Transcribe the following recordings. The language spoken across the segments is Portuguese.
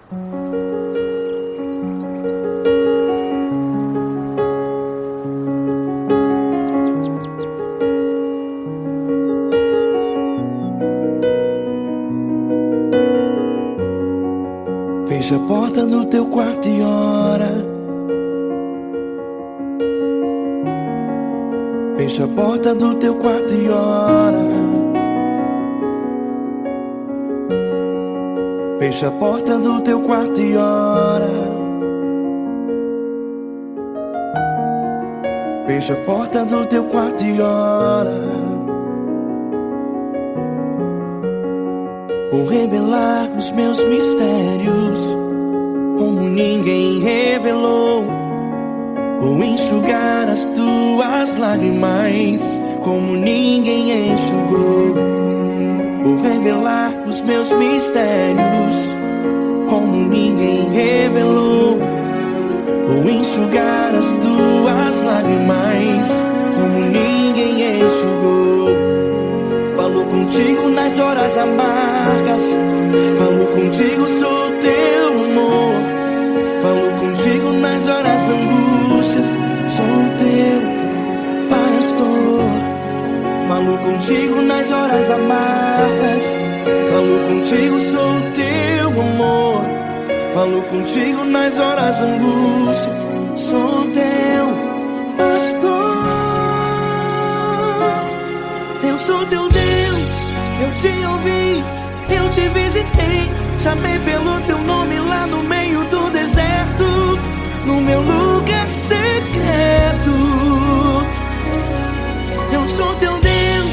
Fecha a porta do teu quarto e ora. Fecha a porta do teu quarto e ora. Fecha a porta do teu quarto e ora. Fecha a porta do teu quarto e ora. Vou revelar os meus mistérios como ninguém revelou. Vou enxugar as tuas lágrimas como ninguém enxugou. Vou revelar os meus mistérios como ninguém revelou. Vou enxugar as tuas lágrimas como ninguém enxugou. Falo contigo nas horas amargas, falo contigo, sou teu amor. Falo contigo nas horas angústias, sou teu pastor. Falo contigo nas horas amargas, falo contigo, sou teu amor. Falo contigo nas horas angústias, sou teu pastor. Eu sou teu Deus, eu te ouvi, eu te visitei. Chamei pelo teu nome lá no meio do deserto, no meu lugar secreto. Eu sou teu Deus,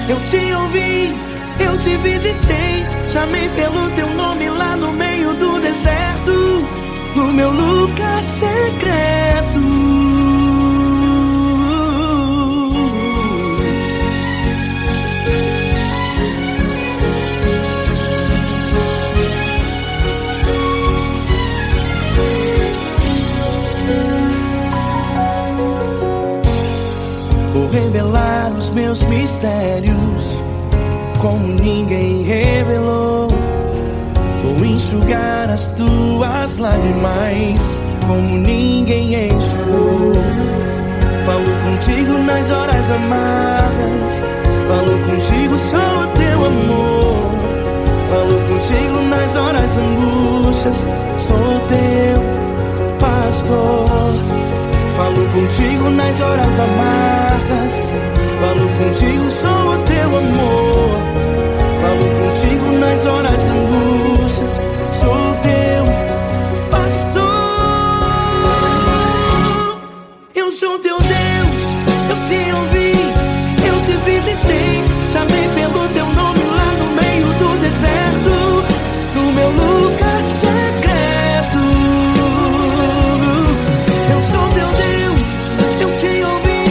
eu te ouvi, eu te visitei. Chamei pelo teu nome lá no meio do deserto, no meu lugar secreto. Vou revelar os meus mistérios como ninguém revelou. Vou enxugar as tuas lágrimas como ninguém enxugou. Falo contigo nas horas amargas, falo contigo, sou o teu amor. Falo contigo nas horas angústias, sou teu pastor. Falo contigo nas horas amargas, falo contigo, sou o teu amor. Falo contigo nas horas angústias, sou teu pastor. Eu sou teu Deus, eu te ouvi, eu te visitei. Chamei pelo teu nome lá no meio do deserto, no meu lugar secreto. Eu sou teu Deus, eu te ouvi,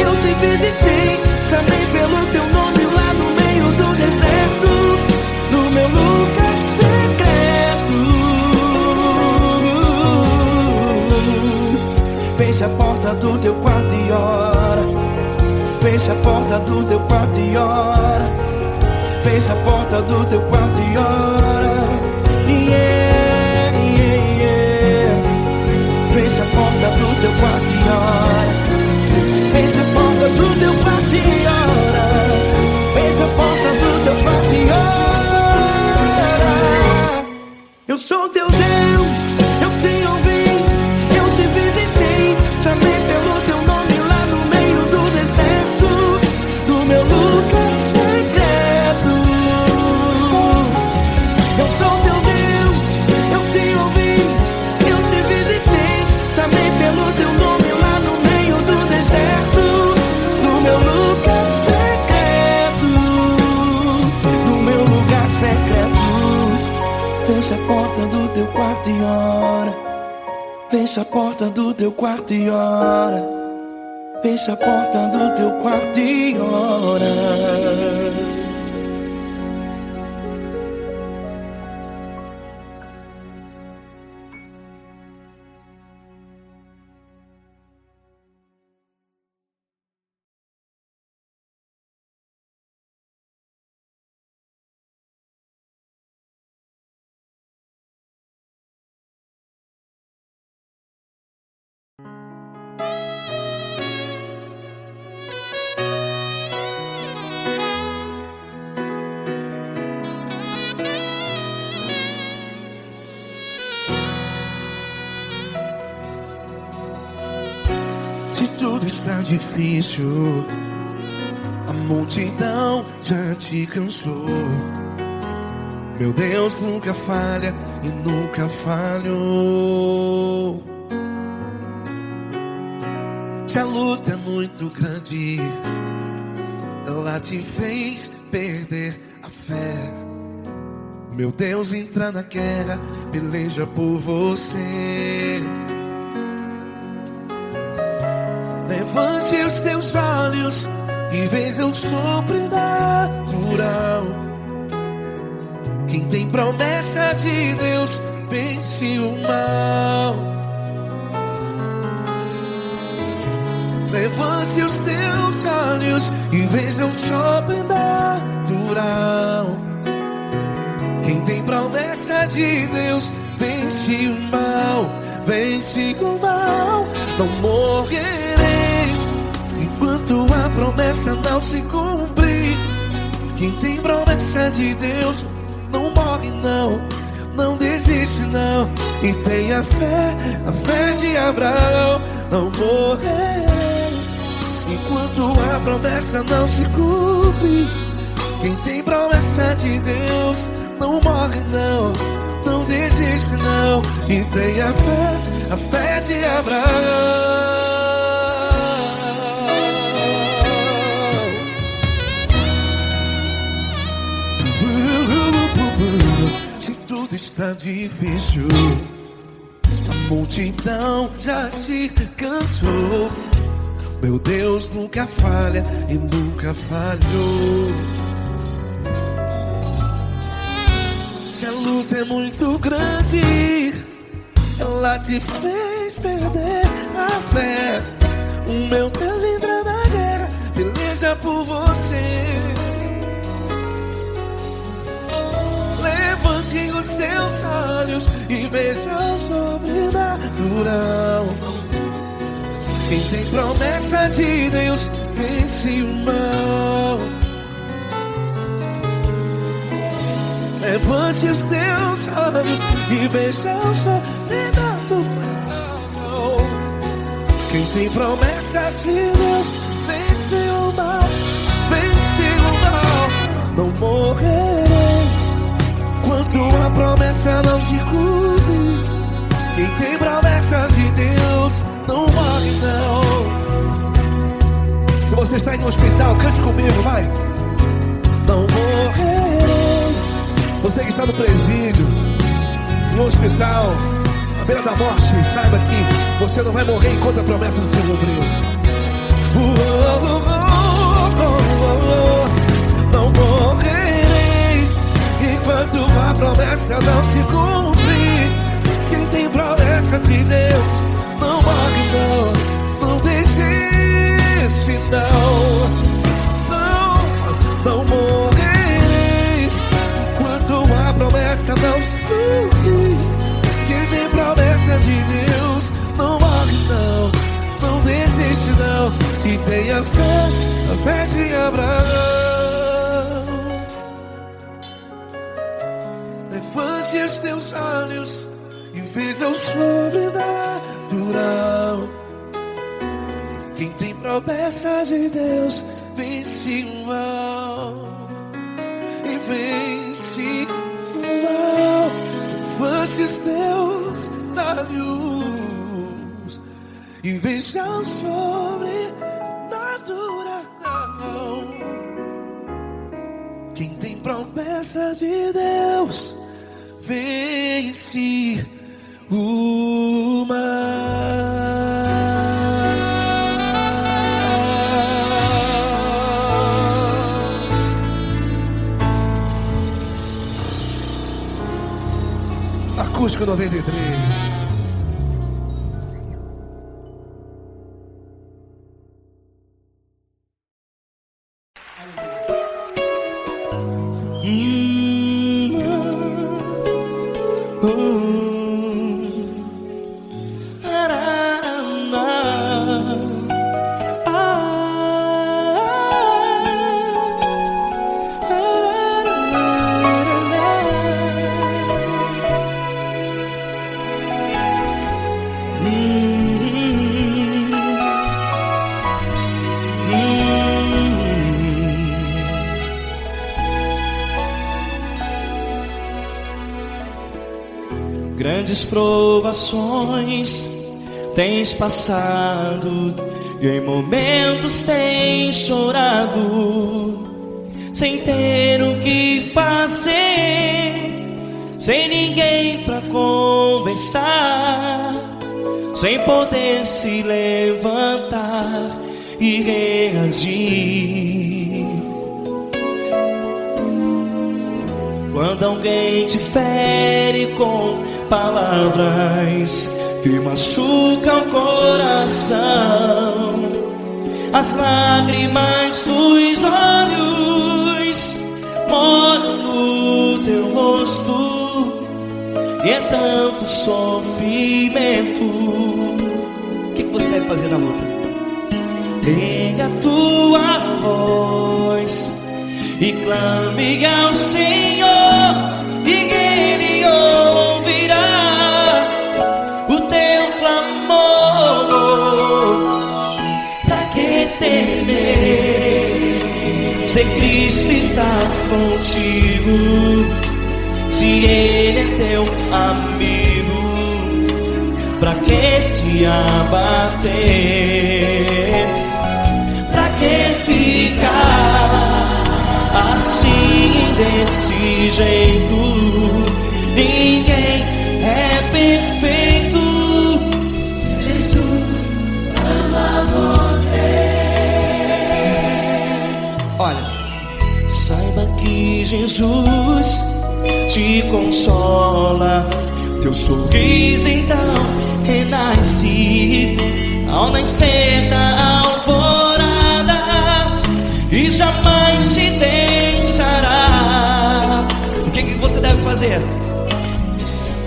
eu te visitei. Chamei pelo teu nome lá no meio do deserto, no meu lugar secreto. Fecha a porta do teu quarto e ora. Fecha a porta do teu quarto e ora. Fecha a porta do teu quarto e ora. Yeah, yeah, yeah. Fecha a porta do teu quarto e ora. Fecha a porta do teu quarto e ora. Fecha a porta do teu quarto e ora. Eu sou teu Deus, eu te ouvi, eu te visitei. Chamei pelo teu nome lá no meio do deserto, no meu lugar secreto. Eu sou teu Deus, eu te ouvi, eu te visitei. Chamei pelo teu nome lá no meio do deserto, no meu lugar secreto, no meu lugar secreto. Fecha a porta do teu quarto e ora. Fecha a porta do teu quarto e ora. Fecha a porta do teu quarto e ora. tudo está difícil, a multidão já te cansou. Meu Deus nunca falha e nunca falhou. Se a luta é muito grande, ela te fez perder a fé. Meu Deus entra na guerra, peleja por você. Levante os teus olhos e veja o sobrenatural. Quem tem promessa de Deus vence o mal. Levante os teus olhos e veja o sobrenatural. Quem tem promessa de Deus vence o mal. Vence o mal. Não morrerei enquanto a promessa não se cumprir. Quem tem promessa de Deus não morre não, não desiste não. E tenha fé, a fé de Abraão. Não morrerei enquanto a promessa não se cumpre. Quem tem promessa de Deus não morre não, não desiste não. E tenha fé, a fé de Abraão. Se tudo está difícil, a multidão já te cansou. Meu Deus nunca falha e nunca falhou. Se a luta é muito grande, ela te fez perder a fé. O meu Deus entra na guerra, peleja por você. Levante os teus olhos e veja o sobrenatural. Quem tem promessa de Deus vence o mal. Levante os teus olhos e veja o sobrenatural. Quem tem promessa de Deus vence o mal. Vence o mal. Não morrerei enquanto a promessa não se cumpre. Quem tem promessa de Deus não morre não. Se você está em um hospital, cante comigo, vai. Não morrerei. Você que está no presídio, em um hospital, à beira da morte, saiba que você não vai morrer enquanto a promessa não se cumpriu. Não morrerei enquanto a promessa não se cumprir. Quem tem promessa de Deus não morre não, não desiste não. Não morrerei enquanto a promessa não se cumprir. Quem tem promessa de Deus não morre não, não desiste não. E tenha fé, a fé de Abraão. Levante os teus olhos e veja o sobrenatural. Quem tem promessa de Deus vence o mal. E vence o mal. Levante os teus olhos e veja o sobrenatural. Quem tem promessa de Deus vence o mal. Acústico 93. Grandes provações tens passado, e em momentos tens chorado, sem ter o que fazer, sem ninguém pra conversar, sem poder se levantar e reagir. Quando alguém te fere com palavras que machucam o coração, as lágrimas dos olhos moram no teu rosto, e é tanto sofrimento. O que você deve fazer na luta? Pega a tua voz e clame ao Senhor, e Ele ouvirá o teu clamor. Pra que temer, se Cristo está contigo, se Ele é teu amigo? Pra que se abater? Pra que ficar assim, desse jeito? Ninguém é perfeito. Jesus ama você. Olha, saiba que Jesus te consola. Teu sorriso então renasce ao nascer da alvorada, e jamais te deixará. O que você deve fazer?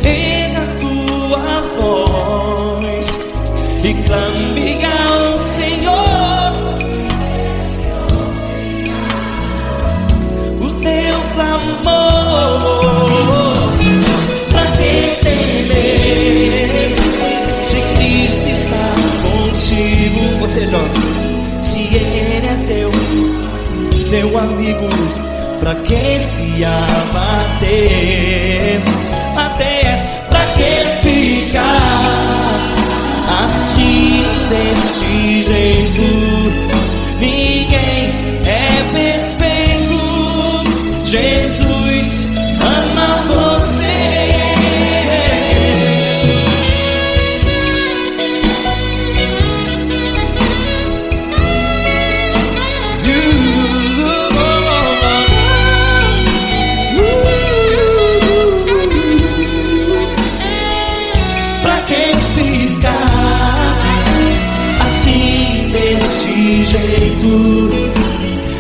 Erga a tua voz e clame ao Senhor, o teu clamor. Pra que temer, se Cristo está contigo? Ou seja, se Ele é teu amigo, pra que se abater? Até pra que ficar assim, desse jeito? Ninguém é perfeito. Jesus ama você. Jeito,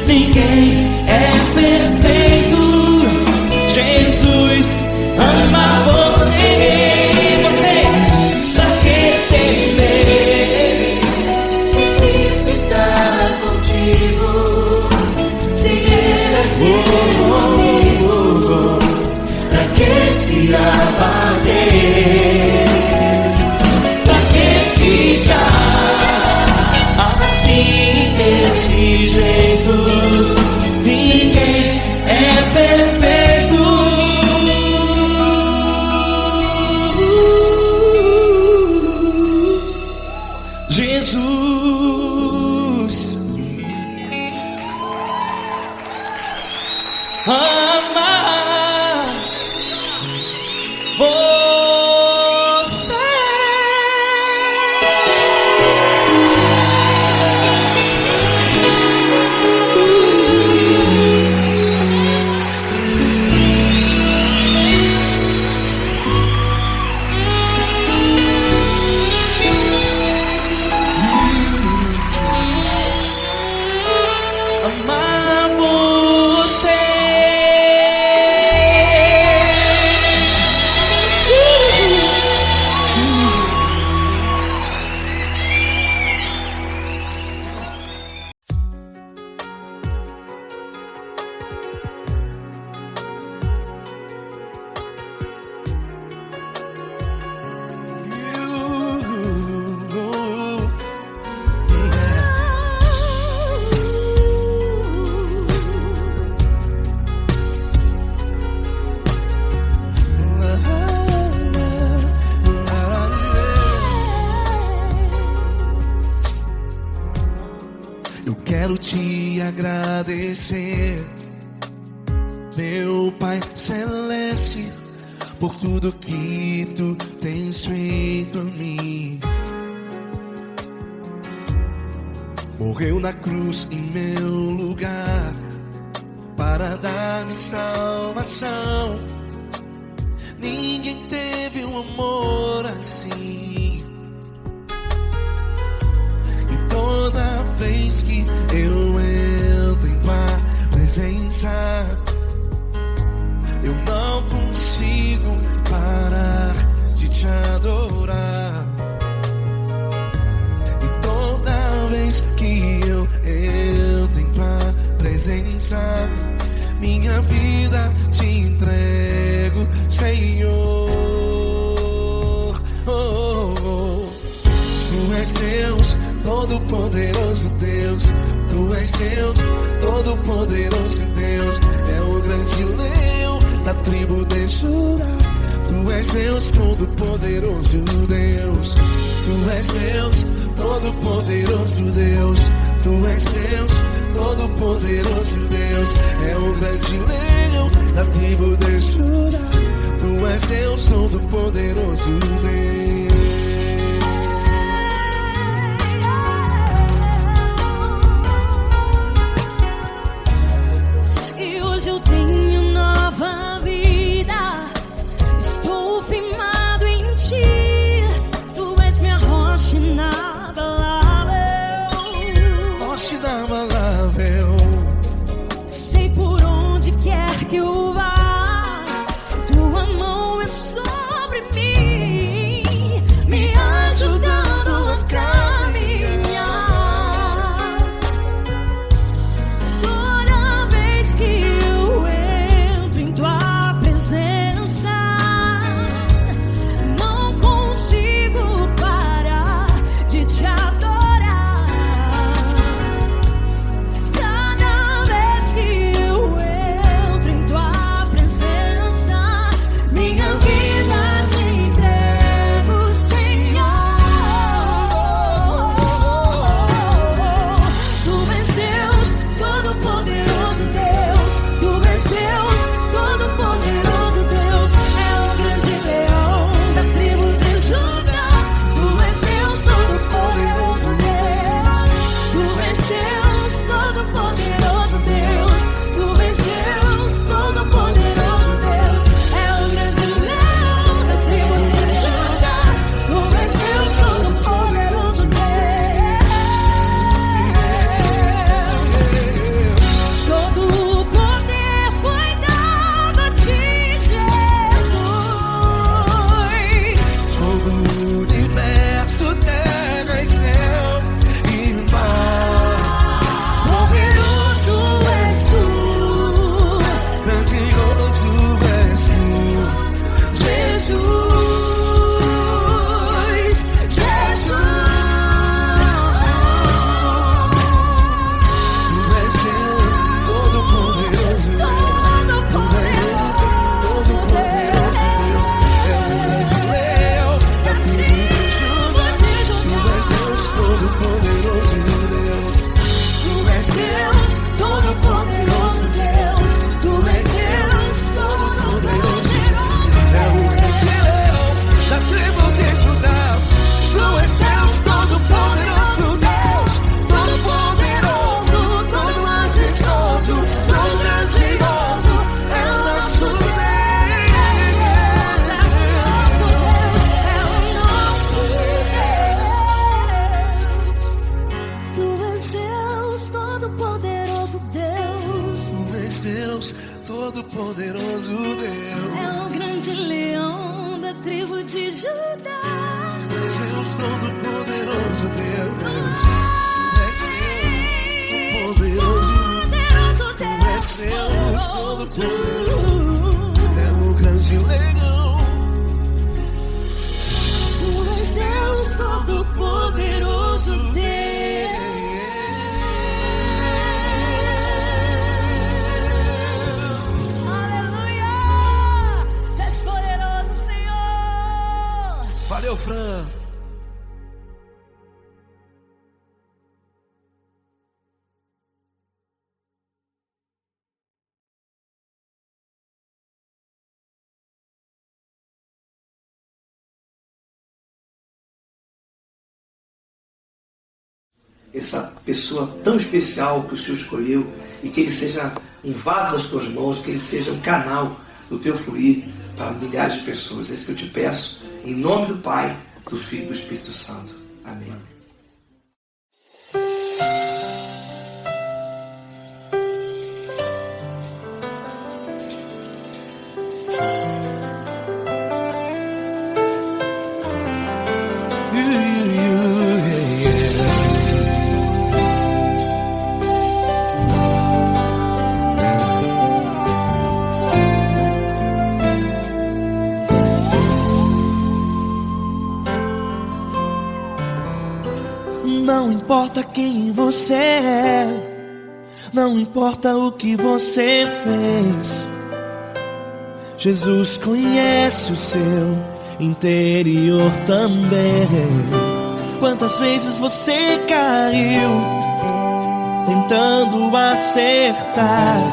ninguém é perfeito. Jesus ama você. Você, pra que temer, se Cristo está contigo, se Ele é teu amigo? Pra que se abater? Pra que ficar assim, desse jeito? Ninguém é perfeito. Jesus ama você. Amar você. te agradecer, meu Pai Celeste, por tudo que tu tens feito a mim. Morreu na cruz em meu lugar para dar-me salvação. Ninguém teve um amor assim. E toda vez que eu entro em tua presença, eu não consigo parar de te adorar. E toda vez que eu entro em tua presença, minha vida te entrego, Senhor. Oh, oh, oh. Tu és Deus, Todo-Poderoso Deus. Tu és Deus, Todo-Poderoso Deus. É o grande leão da tribo de Judá. Tu és Deus, Todo-Poderoso Deus. Tu és Deus, Todo-Poderoso Deus. Tu és Deus, Todo-Poderoso Deus. É o grande leão da tribo de Judá. Tu és Deus, Todo-Poderoso Deus. E hoje eu tenho nova vida. Estou firmado em ti. Tu és minha rocha inabalável. Rocha inabalável. Sei por onde quer que eu vá, tua mão é sobre mim, me ajudando a caminhar. Toda vez que eu entro em tua presença, não consigo parar de te adorar. Cada vez que eu entro em tua presença, minha vida te entrego, Senhor. Tu és Deus, Todo-Poderoso Deus. Tu és Deus, Todo-Poderoso Deus. É o grande leão da tribo de Judá. Tu és Deus, Todo-Poderoso Deus. Tu és Deus, Todo-Poderoso Deus. Tu és Deus, Todo-Poderoso Deus. É o grande leão da tribo de Judá. Tu és Deus, Todo-Poderoso Deus. Todo o poder foi dado a ti, Jesus. Todo o universo, terra e céu e mar. Poderoso és tu, Grandioso és tu, Jesus, Jesus. Tu és Deus, Todo-Poderoso Deus. Todo-Poderoso Deus. É o grande leão da tribo de Judá. Tu és Deus, Todo-Poderoso Deus. Tu és Deus, Todo-Poderoso Deus. Tu és Deus, Todo-Poderoso. É o grande leão da tribo de Judá. Tu és Deus, Todo-Poderoso Deus. Todo-Poderoso, todo majestoso, todo grandioso. É o nosso Deus. Tu és Deus, Todo-Poderoso Deus. Tu és Deus, Todo-Poderoso Deus. É o grande leão da tribo de Judá. Tu és Deus, Todo-Poderoso Deus. Tu és Deus, Todo-Poderoso. Poderoso Tu és Deus, Deus. Todo-Poderoso. É o grande leão. Tu és Deus, Todo-Poderoso Deus. Aleluia! Tu és poderoso, Senhor. Valeu, Fran. essa pessoa tão especial que o Senhor escolheu, e que ele seja um vaso das tuas mãos, que ele seja um canal do teu fluir para milhares de pessoas. É isso que eu te peço, em nome do Pai, do Filho e do Espírito Santo. Amém. Não importa quem você é, não importa o que você fez, Jesus conhece o seu interior também. Quantas vezes você caiu tentando acertar,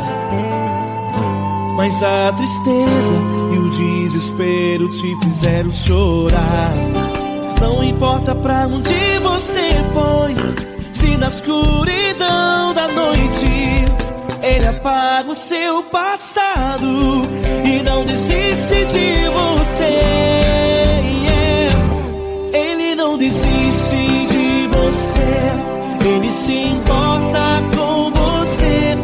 mas a tristeza e o desespero te fizeram chorar. Não importa pra onde você foi, se na escuridão da noite Ele apaga o seu passado e não desiste de você. Ele não desiste de você, Ele se importa com você,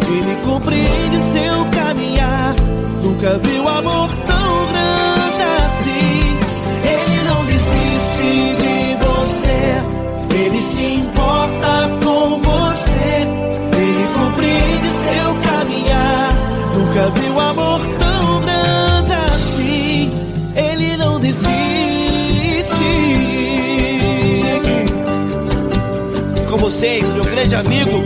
Ele compreende seu caminhar. Nunca viu amor tão grande assim. Ele não desiste de você, Ele se importa com você, Ele compreende seu caminhar. Nunca viu amor tão grande assim. Ele não desiste. Com vocês, meu grande amigo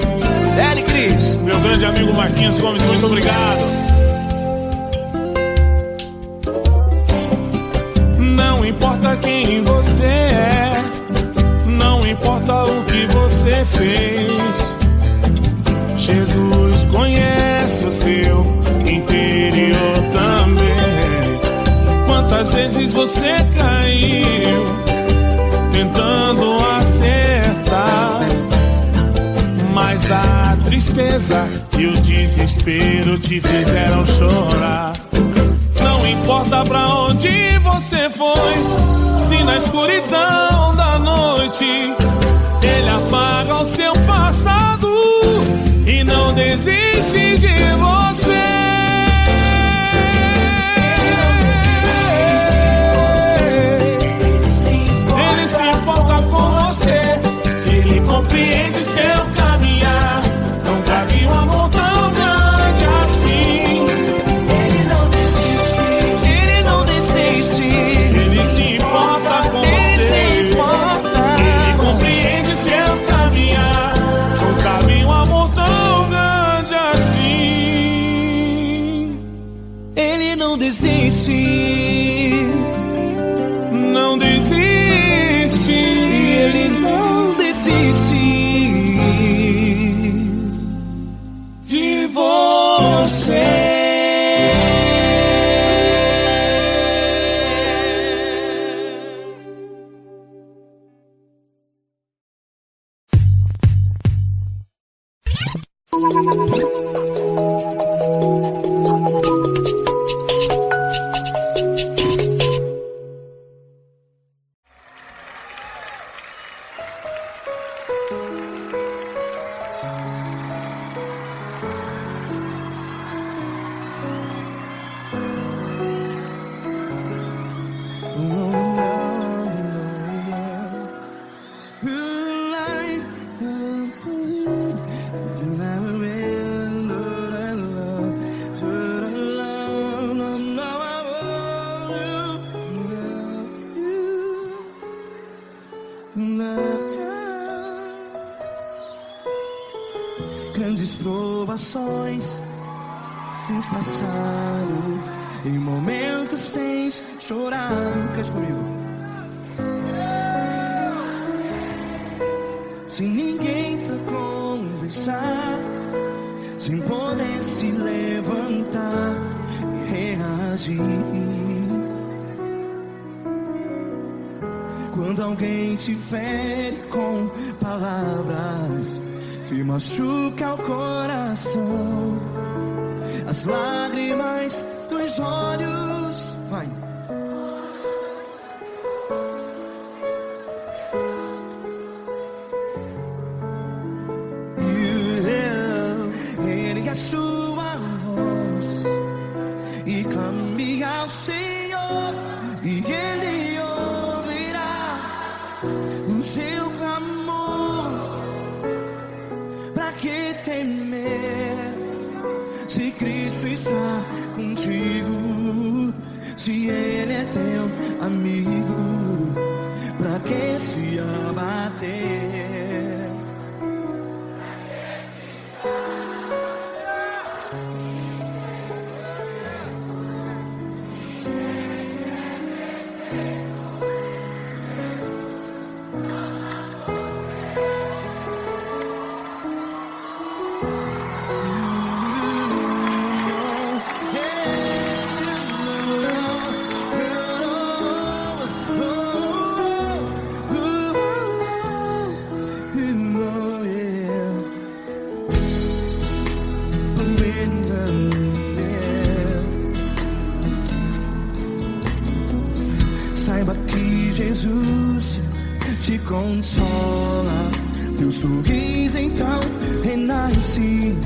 L. Cris, meu grande amigo Marquinhos Gomes, muito obrigado. Não importa quem você é, não importa o que você fez, Jesus conhece o seu interior também. Quantas vezes você caiu tentando acertar, mas a tristeza e o desespero te fizeram chorar. Não importa pra onde você foi, se na escuridão da noite Ele apaga o seu passado e não desiste de você. Ele se importa com você, Ele compreende seu caminhar. Nunca vi um amor tão grande assim. Não desiste, Ele não desiste de você. Grandes provações tens passado, em momentos tens chorado. Cante comigo. Sem ninguém pra conversar, sem poder se levantar e reagir. Quando alguém te fere com palavras que machuca o coração, as lágrimas dos olhos, vai. Ergue a sua voz e clame ao Senhor, e Ele ouvirá o seu clamor. Pra que temer, se Cristo está contigo? Se Ele é teu amigo, pra que se abater? Saiba que Jesus te consola, teu sorriso então renasce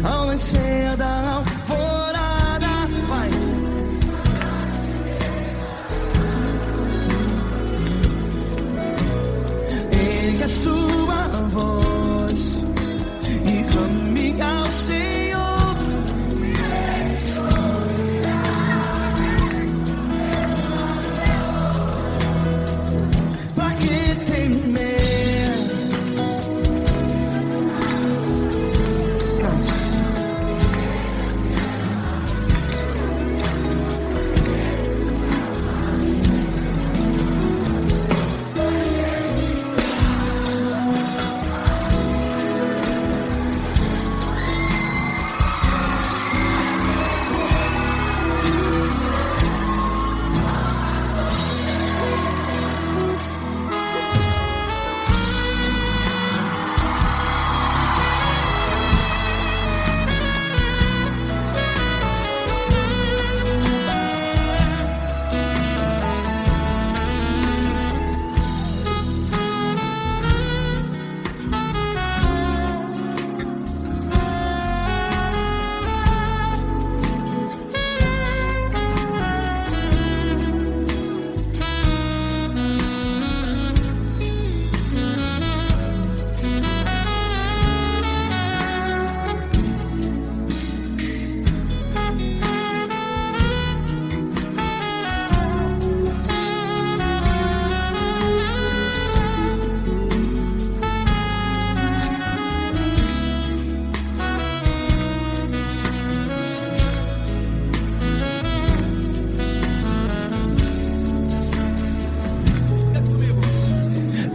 ao nascer da alvorada. Vai. Ergue a sua voz e clame ao Senhor.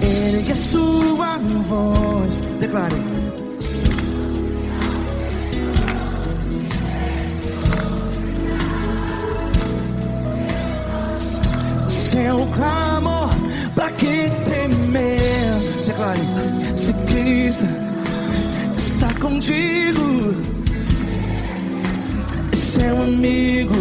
Ergue a sua voz, declare. Seu clamor, pra que temer? Declare. Se Cristo está contigo, é seu amigo.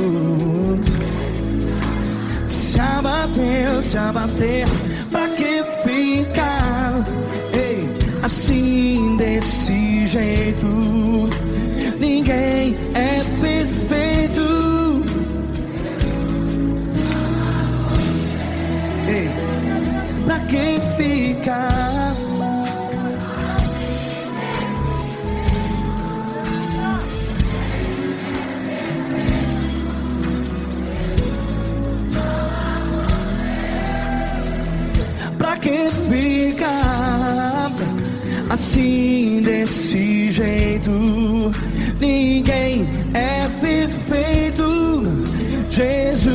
Se abater, pra que ficar, ei, assim desse jeito? Ninguém é perfeito. Ei, pra que ficar? Pra que ficar assim desse jeito? Ninguém é perfeito. Jesus,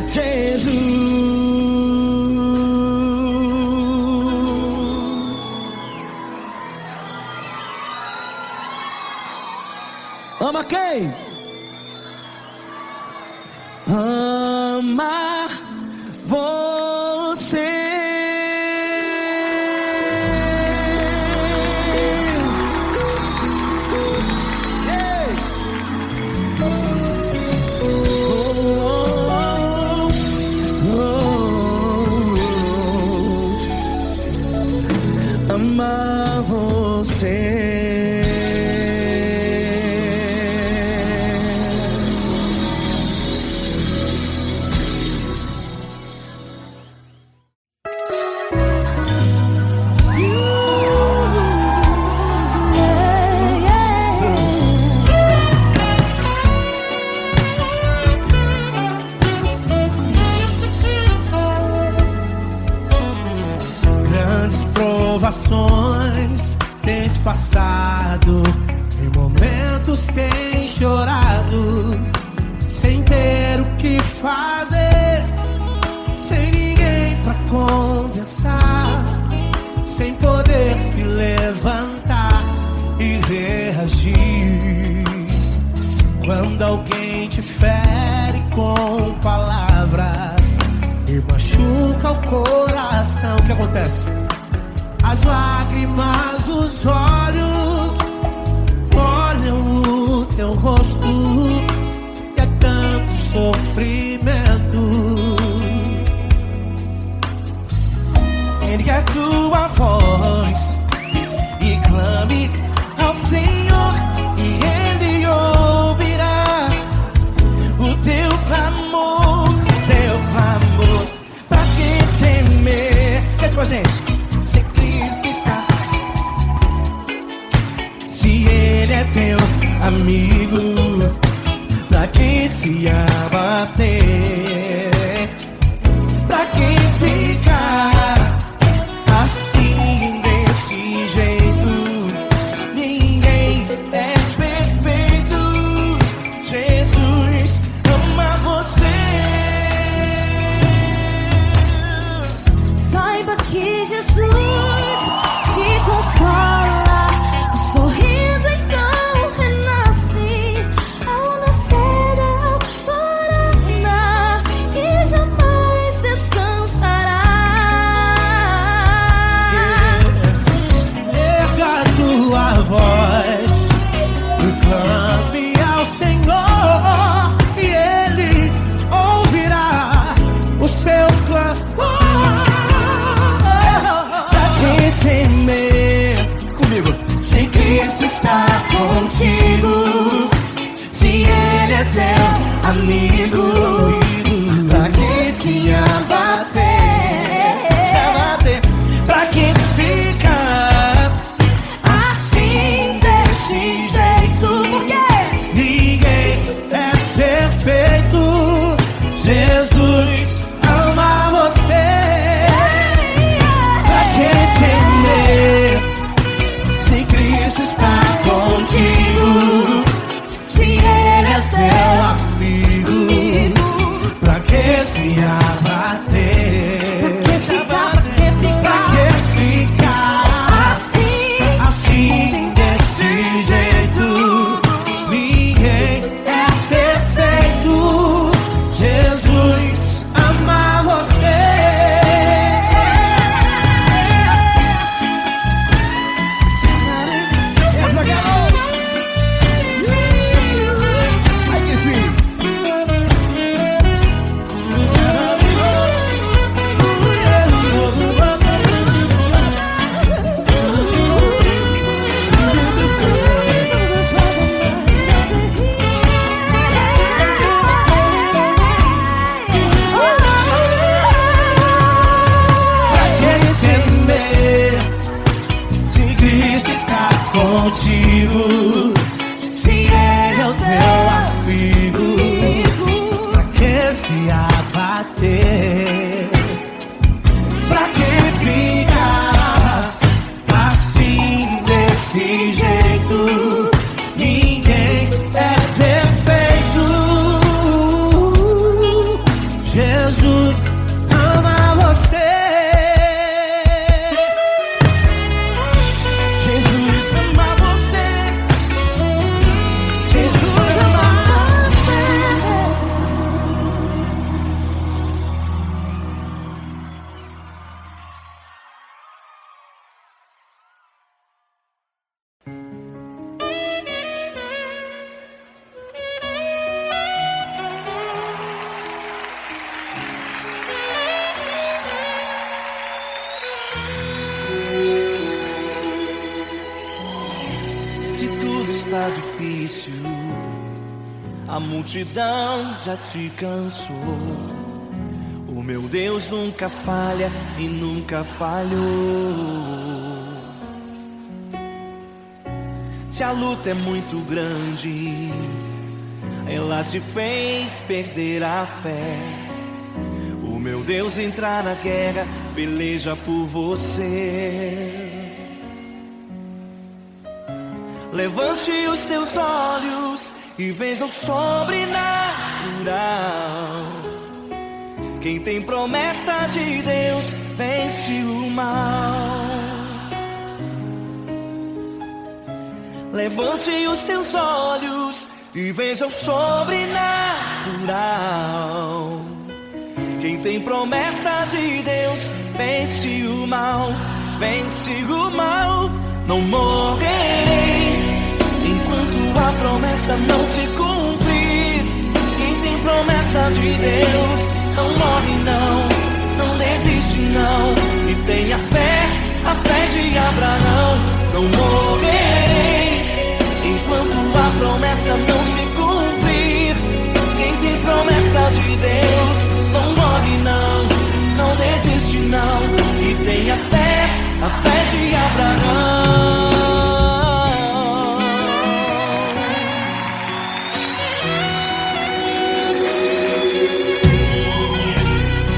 Jesus. Ama quem? Ama você. Tens passado, em momentos tens chorado, sem ter o que fazer, sem ninguém pra conversar, sem poder se levantar e reagir. Quando alguém te fere com palavras e machuca o coração, o que acontece? As lágrimas dos olhos molham o teu rosto, e é tanto sofrimento. Ergue a tua voz e clame ao Senhor, e Ele ouvirá o teu clamor, pra que temer? Cante com a gente. Ele é teu amigo, pra quem se abater, pra quem ficar assim desse jeito. Ninguém é perfeito, Jesus ama você. Saiba que Jesus te consola. Clame ao Senhor e Ele ouvirá o seu clamor. Pra que temer? Comigo. Se Cristo está contigo, se Ele é teu amigo, pra que se abater? Pra que ficar assim desse jeito? Jesus ama você. Pra que temer? Se Cristo está contigo, se Ele é teu amigo, pra que se abater? Pra que ficar assim desse jeito? Ninguém é perfeito, Jesus ama você. Aí que sim. Contigo, se Ele é o teu amigo, pra que se abater? Pra que ficar assim desse jeito? Ninguém é perfeito, Jesus ama você. Jesus ama você. Se tudo está difícil, a multidão já te cansou. O meu Deus nunca falha e nunca falhou. Se a luta é muito grande, ela te fez perder a fé. O meu Deus entrar na guerra, peleja por você. Levante os teus olhos e veja o sobrenatural. Quem tem promessa de Deus vence o mal. Levante os teus olhos e veja o sobrenatural. Quem tem promessa de Deus vence o mal, vence o mal. Não morrerei enquanto a promessa não se cumprir. Quem tem promessa de Deus não morre não desiste não. E tenha fé, a fé de Abraão. Não morrerei enquanto a promessa não se cumprir. Quem tem promessa de Deus não morre não desiste não. E tenha fé, a fé de Abraão.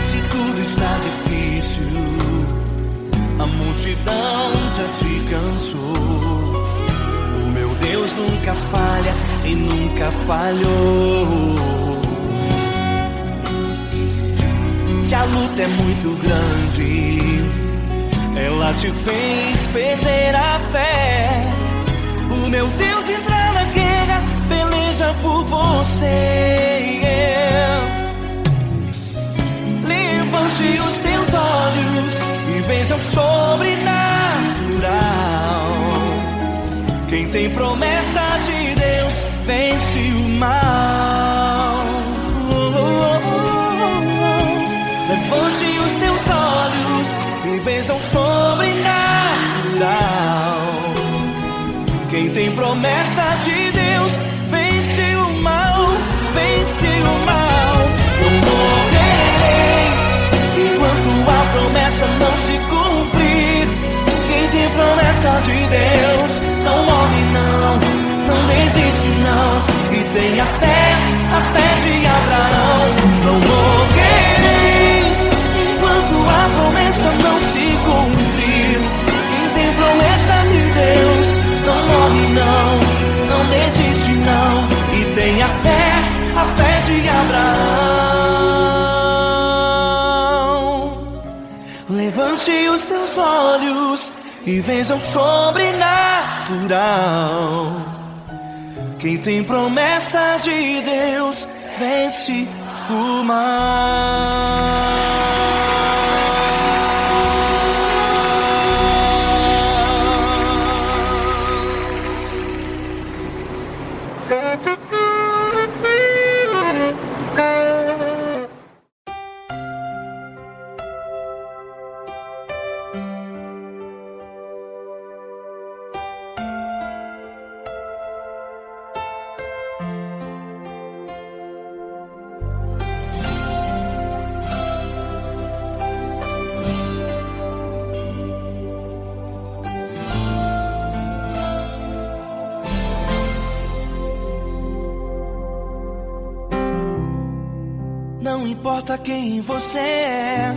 Se tudo está difícil, a multidão já te cansou. O meu Deus nunca falha e nunca falhou. Se a luta é muito grande, ela te fez perder a fé. O meu Deus entrar na guerra, peleja por você. Levante os teus olhos e veja o sobrenatural. Quem tem promessa de Deus vence o mal. Levante os teus olhos e veja o sobrenatural. Quem tem promessa de Deus vence o mal, vence o mal. Não morrerei enquanto a promessa não se cumprir. Quem tem promessa de Deus não morre não desiste não. E tenha fé, a fé de Abraão. Não morrerei enquanto a promessa não se cumprir. Quem tem promessa de Deus não morre não desiste não. E tenha fé, a fé de Abraão. Levante os teus olhos e veja o sobrenatural. Quem tem promessa de Deus vence o mal. Não importa quem você é,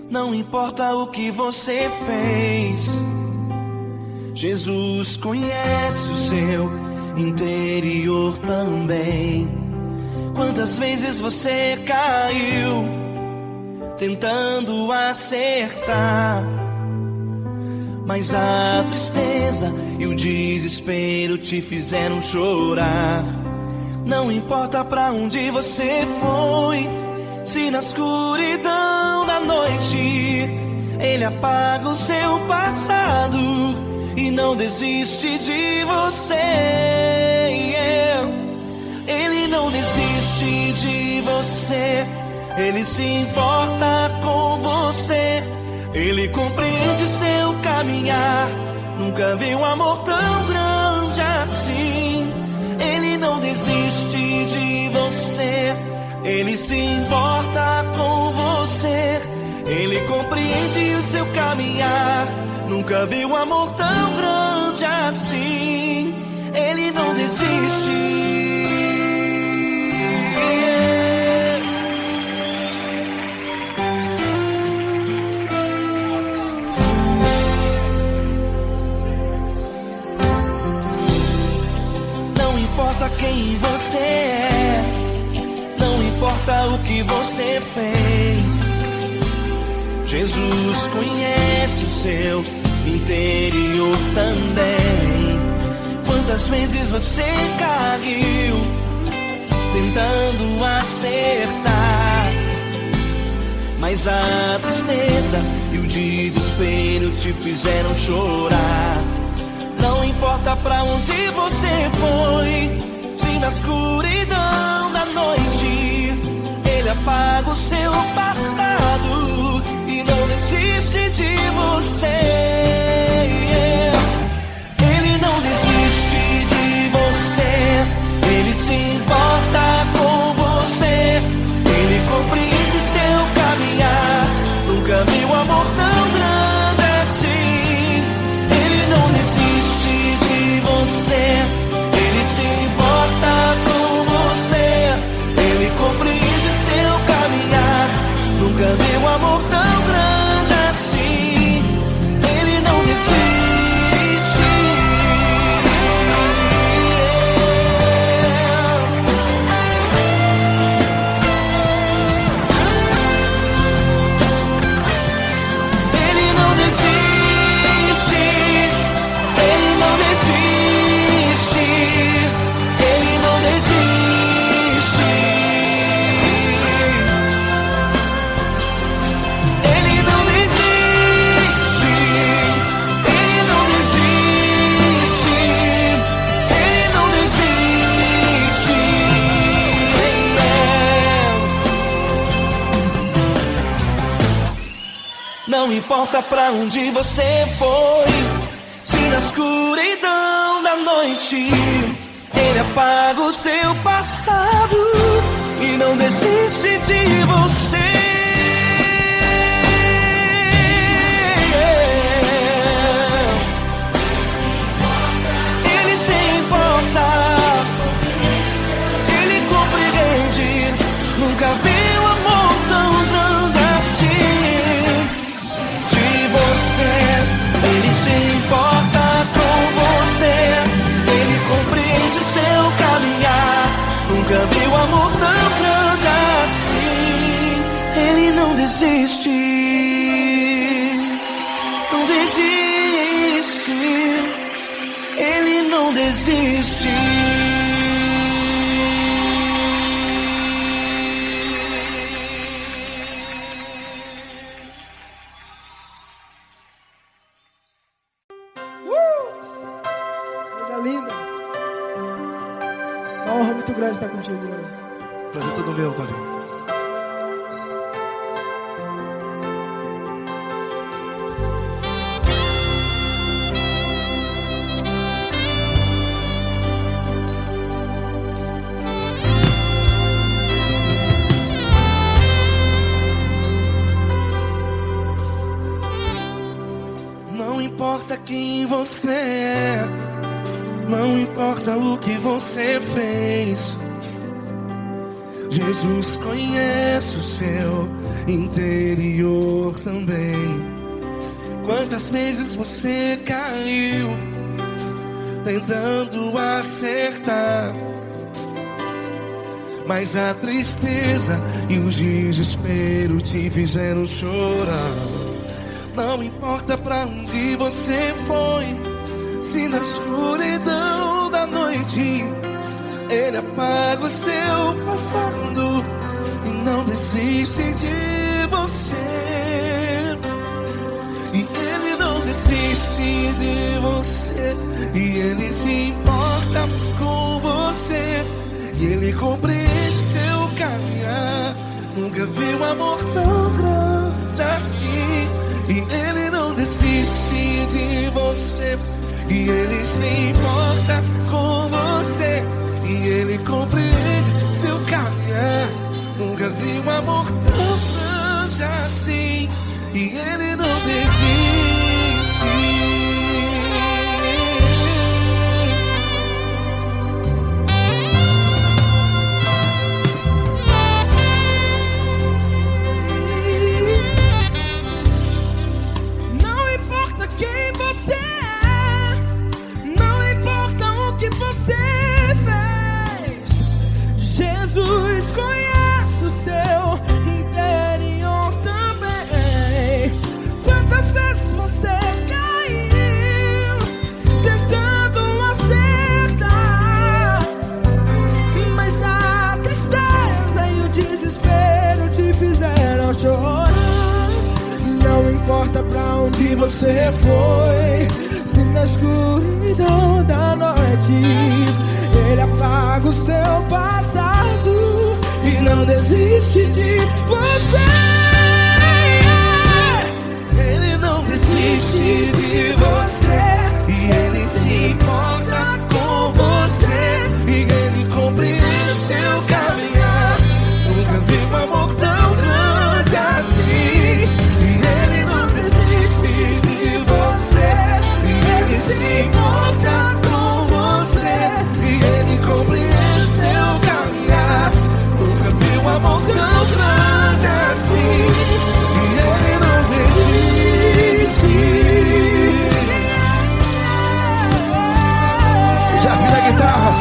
não importa o que você fez, Jesus conhece o seu interior também. Quantas vezes você caiu tentando acertar, mas a tristeza e o desespero te fizeram chorar. Não importa pra onde você foi, se na escuridão da noite Ele apaga o seu passado e não desiste de você. Ele não desiste de você, Ele se importa com você. Ele compreende seu caminhar, nunca viu um amor tão grande. assim. Ele não desiste de você, ele se importa com você, ele compreende o seu caminhar. Nunca vi um amor tão grande assim. Ele não desiste. Não importa quem você é, não importa o que você fez, Jesus conhece o seu interior também. Quantas vezes você caiu tentando acertar, mas a tristeza e o desespero te fizeram chorar. Não importa pra onde você foi, se na escuridão da noite ele apaga o seu passado e não desiste de você. Ele não desiste de você, ele se importa com você, ele compreende seu caminhar. Nunca vi um amor tão grande assim. Ele não desiste de você, ele se importa com você, ele compreende seu caminhar. Nunca vi um amor tão grande assim. Ele não desiste. Ele não desiste. Ele não desiste. Ele não desiste. Ele não desiste. Ele não desiste. Ele não desiste. Não importa pra onde você foi, se na escuridão da noite ele apaga o seu passado e não desiste de você. Ele se importa, ele compreende. Nunca vi um amor tão grande assim. De você, ele se importa com você, ele compreende seu caminhar. Nunca vi um amor tão grande assim. Ele não desiste, não desiste. Ele não desiste. Coisa linda. Uma honra muito grande estar contigo, Deus. Prazer todo meu, Paulinho. Não importa quem você é, não importa o que você fez, Jesus conhece o seu interior também. Quantas vezes você caiu tentando acertar, mas a tristeza e o desespero te fizeram chorar. Não importa pra onde você foi, se na escuridão da noite ele apaga o seu passado e não desiste de você. E ele não desiste de você, e ele se importa com você, e ele compreende seu caminhar. Nunca vi um amor tão grande assim. E ele não desiste de você, e Ele se importa com você e Ele compreende seu caminhar. Nunca vi um amor tão grande assim e Ele não Jesus conhece o seu interior também. Quantas vezes você caiu tentando acertar, mas a tristeza e o desespero te fizeram chorar. Não importa pra onde você foi, se na escuridão da noite Ele apaga o seu passado e não desiste de você. Ele não desiste de você e Ele se importa com você e Ele compreende seu caminhar. Nunca vi um amor tão grande assim e Ele não desiste de você e Ele se importa com você e Ele compreende seu caminhar. Nunca vi um amor tão grande assim e Ele não desiste. Já vi na guitarra.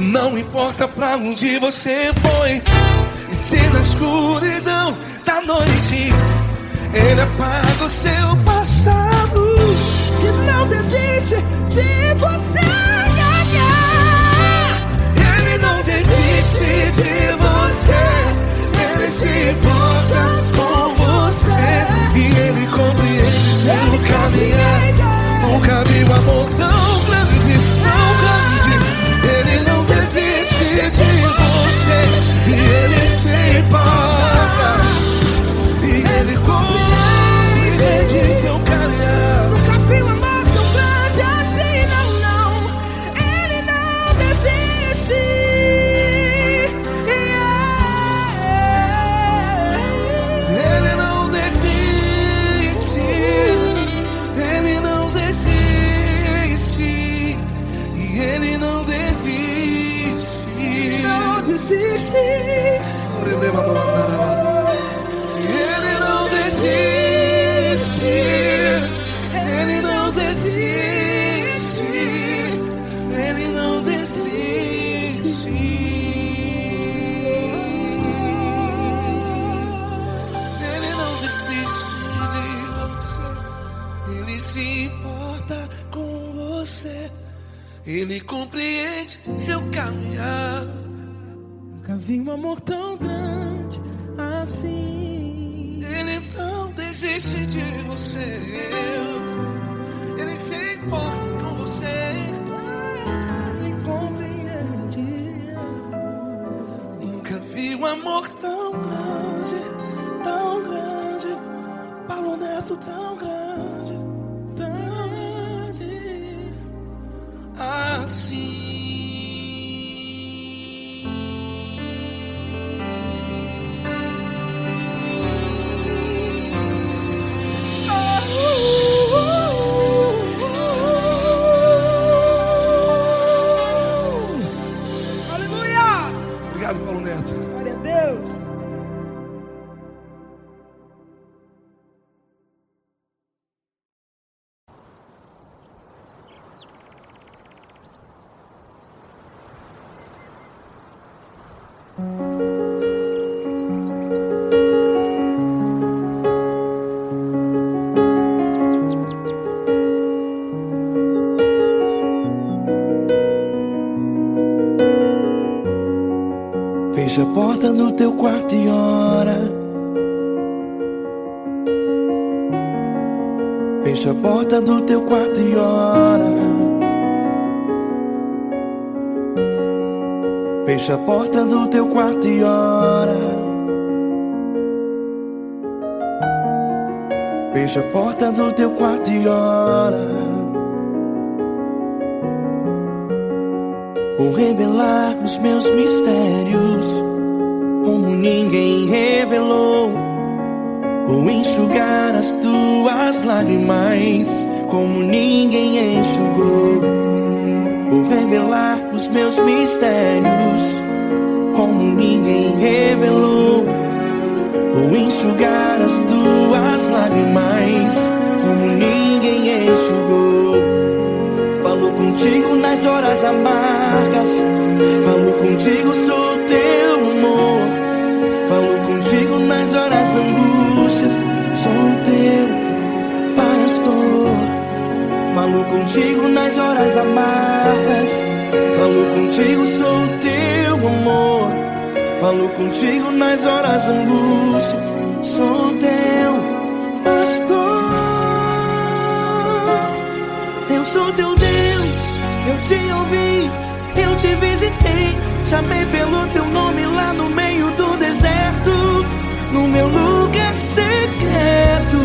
Não importa pra onde você foi, e se na escuridão da noite Ele apaga o seu passado E não desiste de você. Ele não desiste de você. Ele se importa com você e Ele compreende seu caminhar. Nunca vi um amor tão grande, tão grande. Ele não desiste de você e Ele se importa e Ele compreende seu caminhar. Nunca vi um amor tão grande assim, não, não. Ele não desiste. Ele não desiste. Ele não desiste. E Ele não desiste. Não desiste. Ele não desiste. Ele não desiste. Ele não desiste. Ele não desiste de você. Ele se importa com você. Ele compreende seu caminhar. Nunca vi um amor tão grande assim. Ele não desiste de você. Ele se importa com você. Ele compreende. Nunca vi um amor tão grande, tão grande. Paulo Neto tão grande, tão grande assim. Obrigado, Paulo Neto. Glória a Deus. Fecha a porta do teu quarto e ora. Fecha a porta do teu quarto e ora. Fecha a porta do teu quarto e ora. Fecha a porta do teu quarto e ora. Vou revelar os meus mistérios como ninguém revelou. Vou enxugar as tuas lágrimas como ninguém enxugou. Vou revelar os meus mistérios como ninguém revelou. Vou enxugar as tuas lágrimas como ninguém enxugou. Falo contigo nas horas amargas, falo contigo, sou teu amor. Falo contigo nas horas angústias, sou teu pastor. Falo contigo nas horas amargas, falo contigo, sou teu amor. Falo contigo nas horas angústias, sou teu pastor. Eu sou teu Deus, eu te ouvi, eu te visitei. Chamei pelo teu nome lá no meio do deserto, no meu lugar secreto.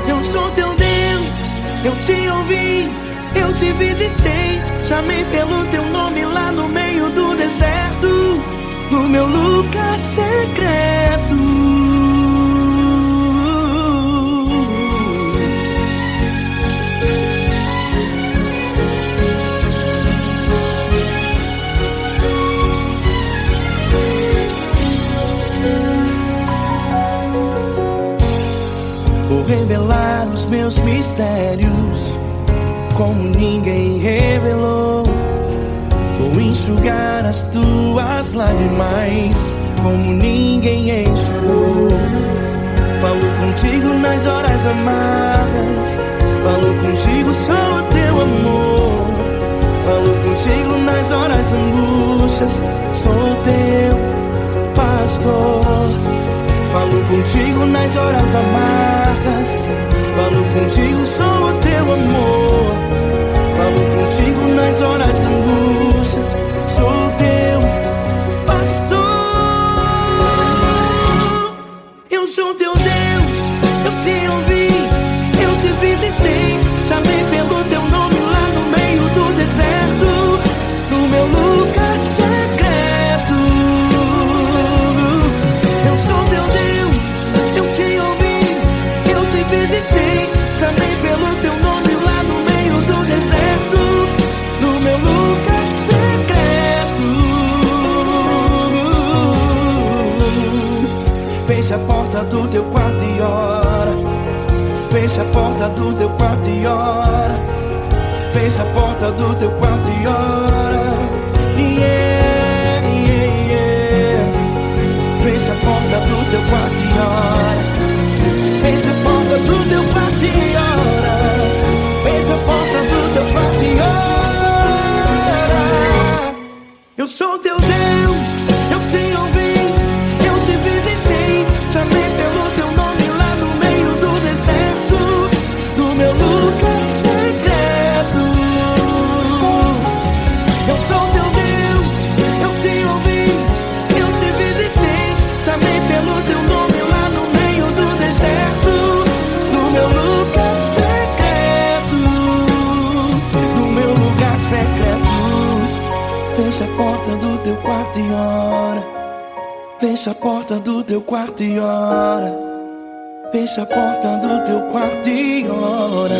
Eu sou teu Deus, eu te ouvi, eu te visitei. Chamei pelo teu nome lá no meio do deserto, no meu lugar secreto. Vou revelar os meus mistérios como ninguém revelou. Vou enxugar as tuas lágrimas como ninguém enxugou. Falo contigo nas horas amargas, falo contigo, sou teu amor. Falo contigo nas horas angústias, sou teu pastor. Falo contigo nas horas amargas, falo contigo, sou teu amor. Falo contigo nas horas angústias, sou teu pastor. Eu sou teu Deus, eu te ouvi, eu te visitei. Chamei pelo teu nome lá no meio do deserto, no meu lugar secreto. Eu sou teu Deus, eu te ouvi, eu te visitei. Chamei pelo teu nome lá no meio do deserto, no meu lugar secreto. Fecha a porta do teu quarto e ora. Fecha a porta do teu quarto e ora. Fecha a porta do teu quarto e ora. Yeah, yeah, yeah. Fecha a porta do teu quarto e ora. Fecha a porta do teu quarto e ora. Fecha a porta do teu quarto e ora. Eu sou teu Deus, eu te ouvi, eu te visitei. Chamei pelo teu nome lá no meio do deserto, no meu lugar secreto. Eu sou teu Deus, eu te ouvi, eu te visitei. Chamei pelo teu nome lá no meio do deserto, no meu lugar secreto, no meu lugar secreto. Fecha a porta do teu quarto e ora. Fecha a porta do teu quarto e ora. Fecha a porta do teu quarto e ora.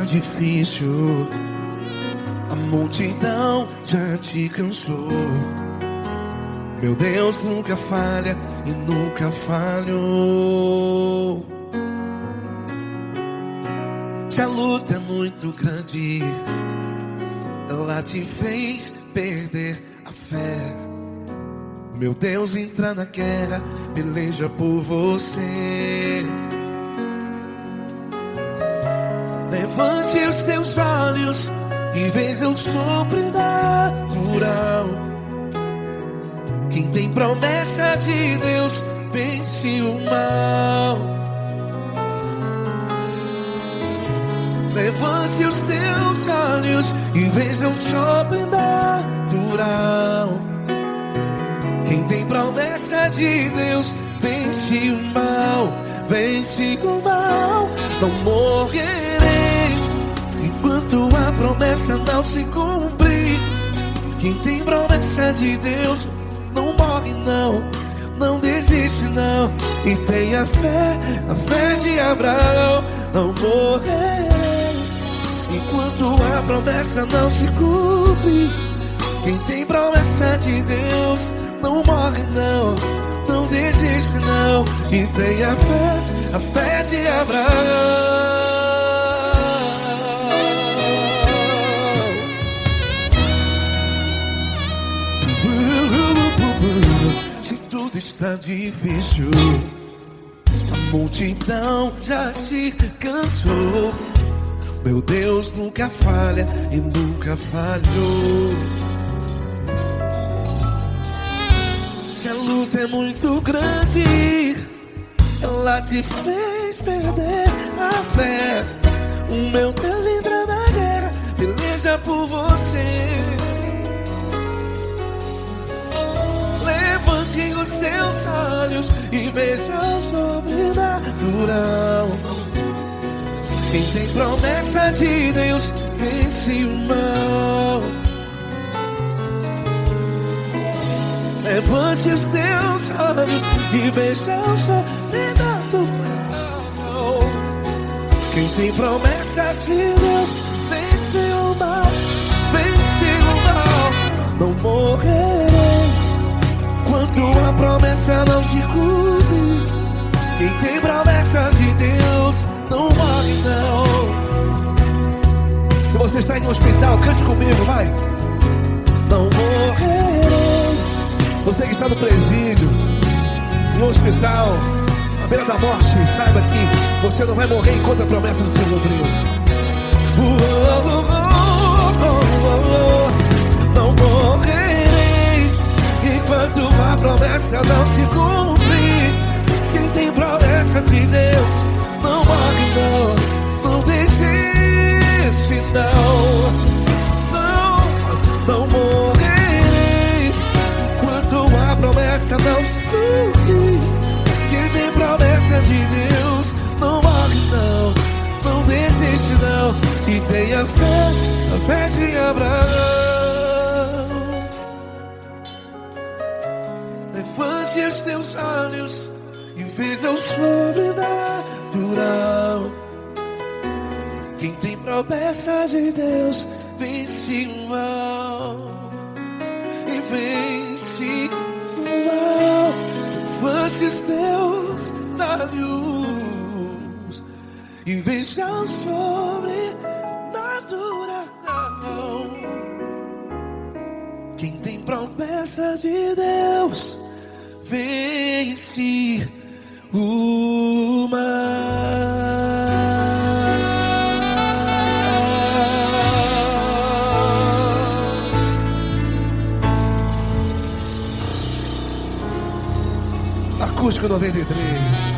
está difícil, a multidão já te cansou. Meu Deus nunca falha e nunca falhou. Se a luta é muito grande, ela te fez perder a fé. Meu Deus entra na guerra, peleja por você. Levante os teus olhos e veja o sobrenatural. Quem tem promessa de Deus vence o mal. Levante os teus olhos e veja o sobrenatural. Quem tem promessa de Deus vence o mal. Vence o mal. Não morrerei enquanto a promessa não se cumprir. Quem tem promessa de Deus não morre não, não desiste não. E tenha fé, a fé de Abraão. Não morrerei enquanto a promessa não se cumpre. Quem tem promessa de Deus não morre não, não desiste não. E tenha fé, a fé de Abraão. Se tudo está difícil, a multidão já te cansou. Meu Deus nunca falha e nunca falhou. Se a luta é muito grande, ela te fez perder a fé. O meu Deus entra na guerra, peleja por você. Levante os teus olhos e veja o sobrenatural. Quem tem promessa de Deus vence o mal. Levante os teus olhos e veja o sobrenatural. Quem tem promessa de Deus vence o mal. Vence o mal. Não morrerei enquanto a promessa não se cumpre. Quem tem promessa de Deus não morre não. Se você está em um hospital, cante comigo, vai. Não morrerei. Você que está no presídio, em um hospital, à beira da morte, saiba que você não vai morrer enquanto a promessa não se cumpriu. Não morrerei enquanto a promessa não se cumprir. Quem tem promessa de Deus não morre não, não desiste não. Não morrerei enquanto a promessa não se cumprir. Quem tem promessa de Deus não morre não, não desiste não. E tenha fé, a fé de Abraão. Levante os teus olhos e veja o sobrenatural. Quem tem promessa de Deus vence o mal. E vence o mal. Levante os teus olhos e veja o sobrenatural. Quem tem promessa de Deus vence o mal. Acústico 93.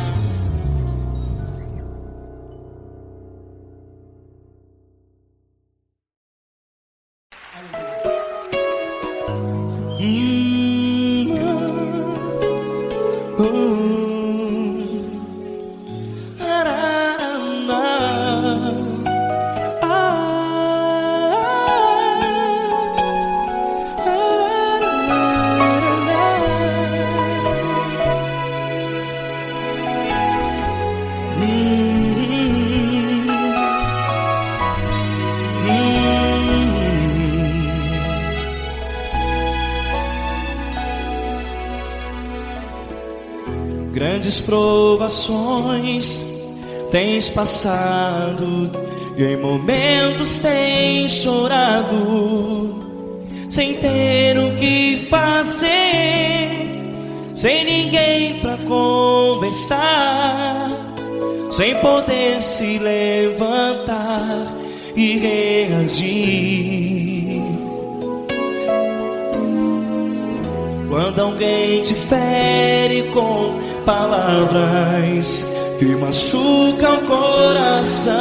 grandes provações tens passado, e em momentos tens chorado, sem ter o que fazer, sem ninguém pra conversar, sem poder se levantar e reagir. Quando alguém te fere com palavras que machucam o coração,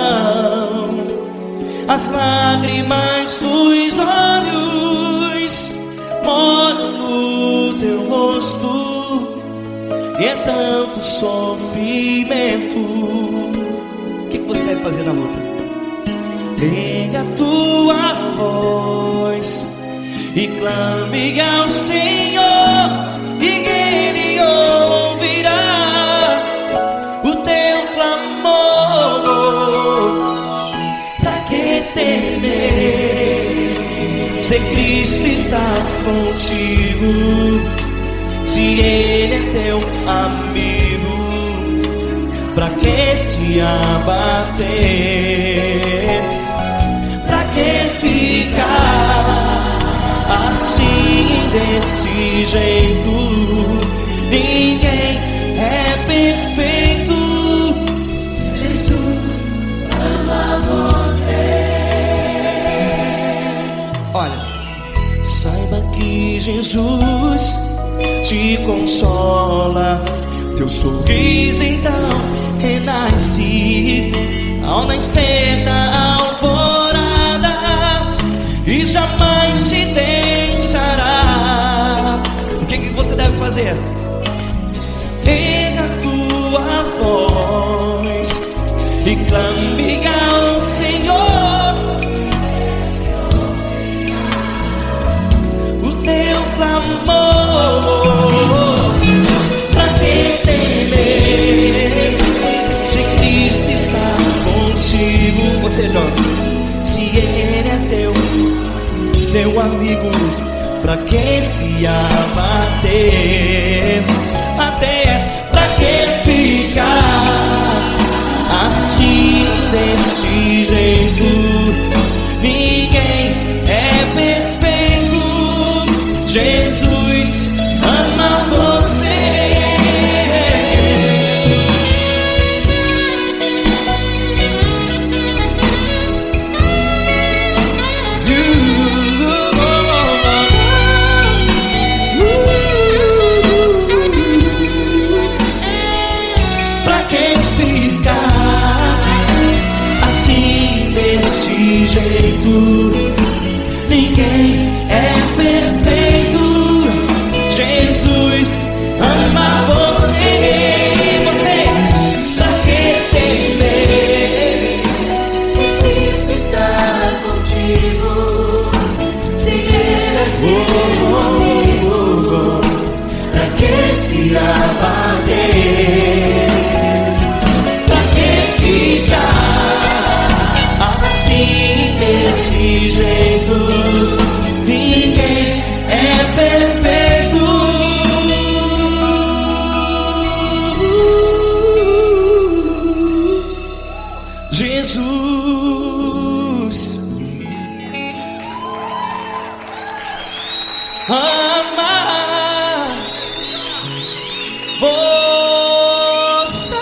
as lágrimas dos olhos moram no teu rosto, e é tanto sofrimento. O que você deve fazer na luta? Erga a tua voz e clame ao Senhor, e Ele ouvirá o teu clamor. Pra que temer, se Cristo está contigo, se Ele é teu amigo? Pra que se abater? Pra que ficar assim, desse jeito? Ninguém é perfeito. Jesus ama você. Olha, saiba que Jesus te consola, teu sorriso então renasce ao nascer da alvorada, e jamais te deixará. O que você deve fazer? Erga a tua voz e clame ao Senhor, o teu clamor. Pra que temer, se Cristo está contigo? Ou seja, se Ele é teu amigo, pra que se abater? Até pra que ficar assim, desse jeito? Ninguém é perfeito. Jesus ama você. Ninguém é perfeito. Jesus ama você. Pra que temer, se Cristo está contigo, se Ele é teu amigo? Pra que se abater? Pra que ficar assim, desse jeito? Ninguém é perfeito. Jesus ama você.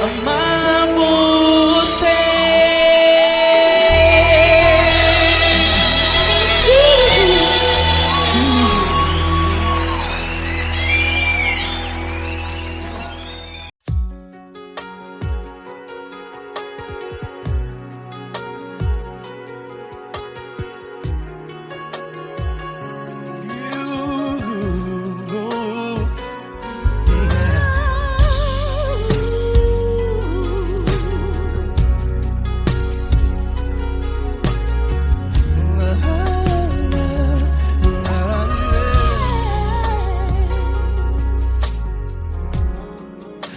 Amar você.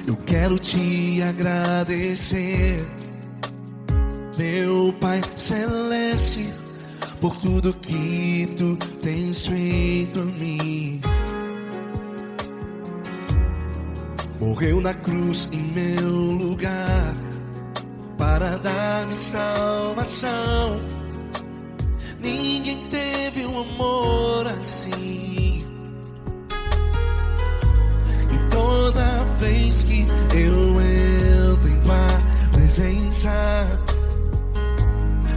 Eu quero te agradecer, meu Pai Celeste, por tudo que tu tens feito a mim. Morreu na cruz em meu lugar para dar-me salvação. Ninguém teve um amor assim. E toda vez que eu entro em tua presença,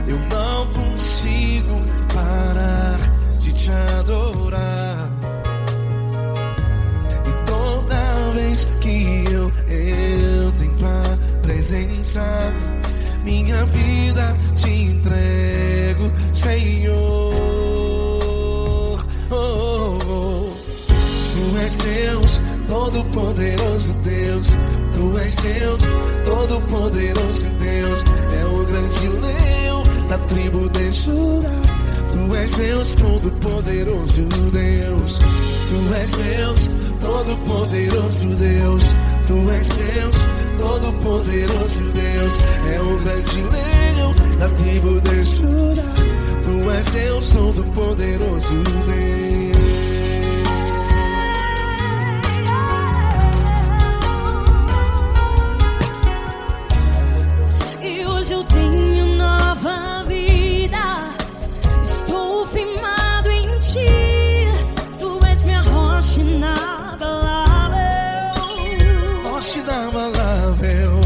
eu não consigo parar de te adorar. E toda vez que eu entro em tua presença, minha vida te entrego, Senhor. Oh, oh, oh. Tu és Deus, Todo-Poderoso Deus. Tu és Deus, Todo-Poderoso Deus. É o grande leão da tribo de Judá. Tu és Deus, Todo-Poderoso Deus. Tu és Deus, Todo-Poderoso Deus. Tu és Deus, Todo-Poderoso Deus. É o grande leão da tribo de Judá. Tu és Deus, Todo-Poderoso Deus. Hoje eu tenho nova vida, estou firmado em ti. Tu és minha rocha inabalável, Rocha inabalável.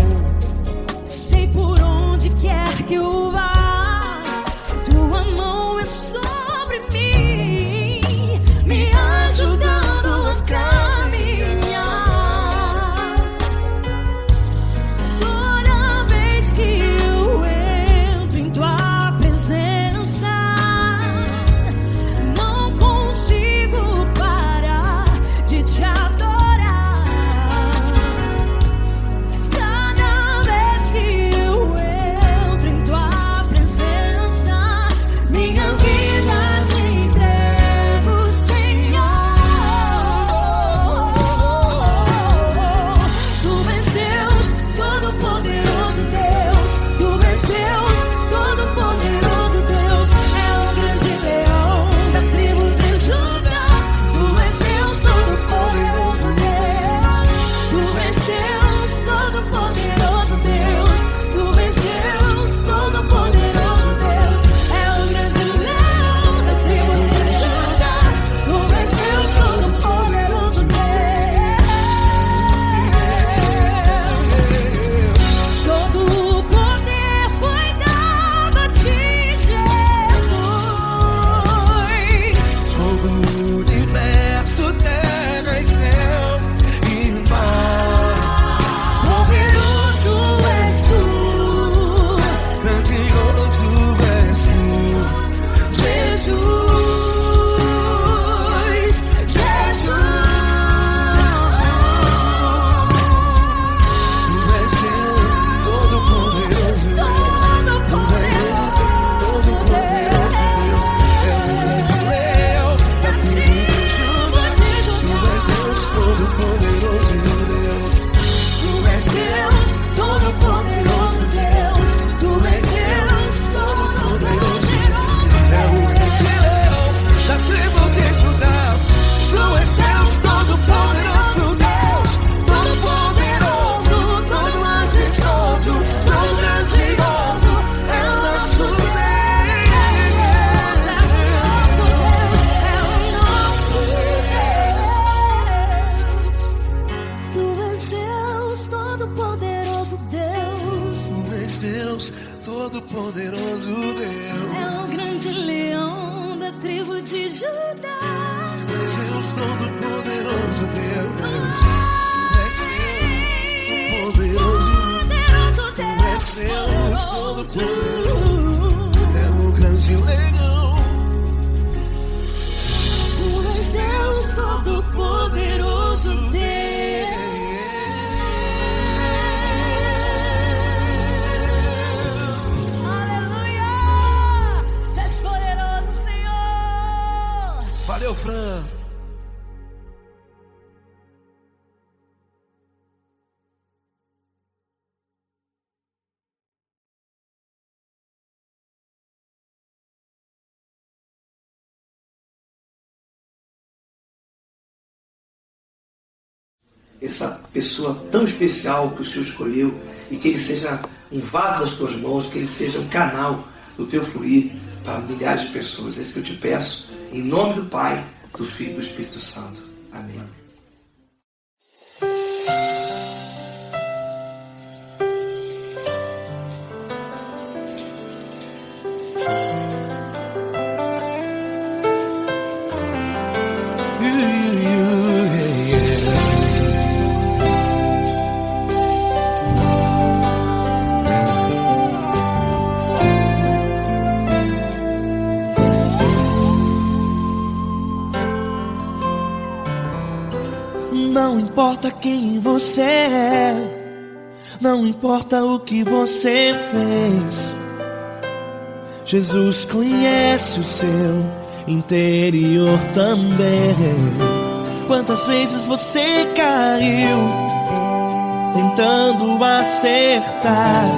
sei por onde quer que eu vá, tua mão é sobre mim, me ajudando a caminhar. Toda vez que eu entro em tua presença, não consigo parar de te adorar. Cada vez que eu entro em tua presença, minha vida te entrego, Senhor. Tu és Deus, Todo-Poderoso Deus. Tu és Deus, Todo-Poderoso Deus. É o grande leão da tribo de Judá. Tu és Deus, Todo-Poderoso Deus. Tu és Deus, Todo-Poderoso Deus. Tu és Deus, Todo-Poderoso Deus. É o grande leão da tribo de Judá. Tu és Deus, Todo-Poderoso Deus. Todo o poder foi dado a ti, Jesus. Todo o universo, terra e céu e mar. Poderoso és tu, Grandioso és tu, Jesus. Jesus. Tu és Deus, Todo-Poderoso Deus. Todo-Poderoso Deus. É o grande leão da tribo de Judá. Tu és Deus, Todo-Poderoso Deus. Tu és Deus, Todo-Poderoso Deus. Tu és Deus, Todo-Poderoso. É o grande leão da tribo de Judá. Tu és Deus, Todo-Poderoso Deus. Todo-Poderoso, todo majestoso, todo grandioso. É o nosso Deus. Tu és Deus, Todo-Poderoso Deus. Tu és Deus, Todo-Poderoso Deus. É o grande leão da tribo de Judá. Tu és Deus, Todo-Poderoso Deus. Tu és Deus, Todo-Poderoso. Poderoso Tu és Deus, Todo-Poderoso. É o grande leão. Tu és Deus, Todo-Poderoso Deus. Aleluia! Tu és poderoso, Senhor. Valeu, Fran. essa pessoa tão especial que o Senhor escolheu e que ele seja um vaso das tuas mãos, que ele seja um canal do teu fluir para milhares de pessoas. É isso que eu te peço, em nome do Pai, do Filho e do Espírito Santo. Amém. Não importa quem você é, não importa o que você fez, Jesus conhece o seu interior também. Quantas vezes você caiu tentando acertar,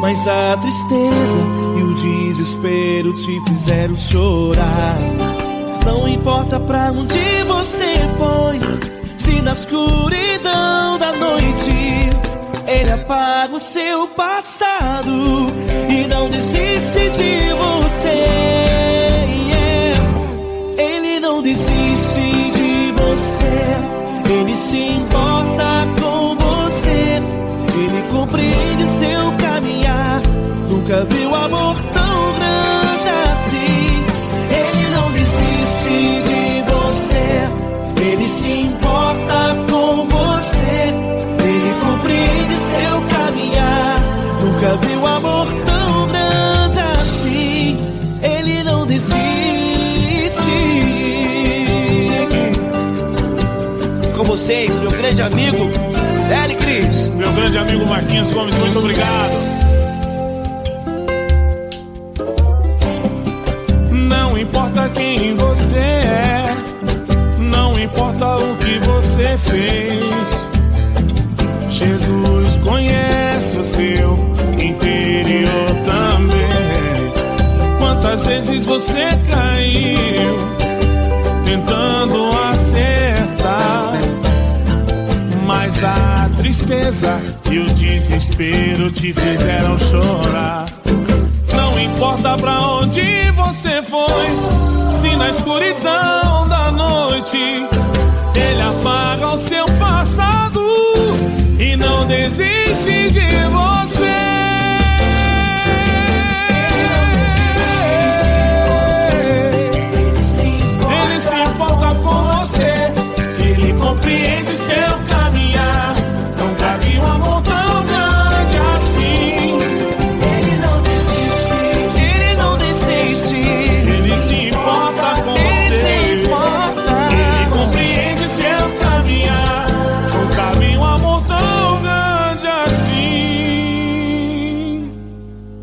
mas a tristeza e o desespero te fizeram chorar. Não importa pra onde você foi, se na escuridão da noite Ele apaga o seu passado e não desiste de você. Ele não desiste de você, Ele se importa com você, Ele compreende seu caminhar. Nunca viu amor tão grande assim. Ele não desiste de você, Ele se importa com você, Ele compreende seu caminhar. Nunca viu amor tão grande assim. Ele não desiste. Com vocês, meu grande amigo L. Cris. Meu grande amigo Marquinhos Gomes, muito obrigado. Não importa quem você é, não importa o que você fez, Jesus conhece o seu interior também. Quantas vezes você caiu tentando acertar, mas a tristeza e o desespero te fizeram chorar. Não importa pra onde você foi, se na escuridão da noite Ele apaga o seu passado e não desiste de você. Ele se importa com você, Ele compreende seu caminhar. Nunca vi um amor tão grande assim. Ele não desiste, Ele não desiste. Ele se importa com você, Ele compreende seu caminhar. Nunca vi um amor tão grande assim.